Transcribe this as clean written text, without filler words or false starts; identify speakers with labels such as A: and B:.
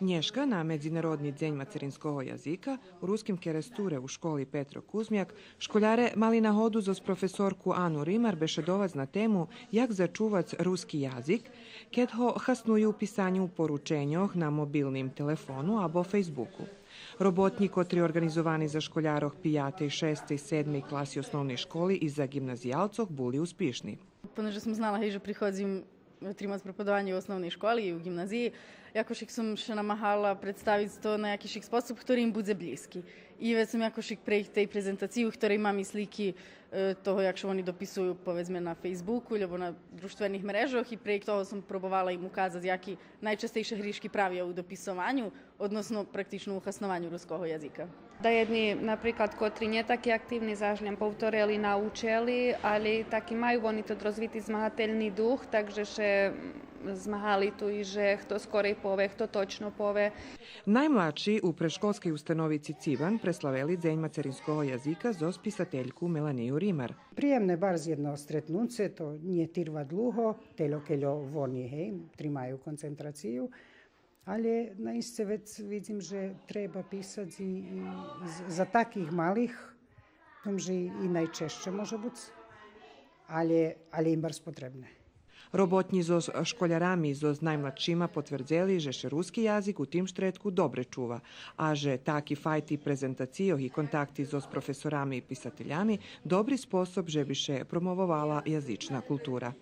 A: Nješka na Međunarodni dzenj materinskого jazika u ruskim keresture u školi Petro Kuzmjak školjare mali na hodu zos profesorku Anu Rimar bešedovac na temu jak začuvac ruski jazik, kad ho hasnuju pisanju poručenjoh na mobilnim telefonu abo Facebooku. Robotnji, kotri organizovani za školjaroh 5. i 6. i 7. klasi osnovnej školi i za gimnazijalcoh buli uspišni.
B: Понеже сум знала že приходим тримац преподавање у основной школи и у гимназiji, jakошик сум ше намахала представиць то на jakишик способ, ktorý im bude близки. I već sam jakошик pre tej prezentaciju, ktoré imam i sliki toho, jak što oni dopisuju, povedzme, na Facebooku ili na društvenih mrežoh i pre toho sam probovala im ukazati jaki najčastejše hriški pravia u dopisovanju, odnosno praktično u hasnovanju ruskого jazika.
C: Da jedni, наприклад, котрі не такі активні завжди повторили, научили, але так і мають вони тут розвитий змагательний дух, takže ще zmahali tu i že kto skorej pove, kto točno pove.
A: Najmlači u preškolskoj ustanovici Civan preslaveli dzenj materinskого jazika zos pisateljku Melaniju Rimar.
D: Приємне bardzo jedno stretnúce, to nie trvá dlho, telo keľo oni, hej, trímajú koncentráciu, ale naiste vec vidím, že treba písať i za takých malých, tom, že i najčešće može biti, ali im bardzo potrebne.
A: Robotnji zos školjarami zos najmladšima potvrdzeli, že še ruski jazik u tim štretku dobre čuva, a že taki fajti prezentacijoh i kontakti zos profesorami i pisateljami dobri sposob že bi še promovovala jazična kultura.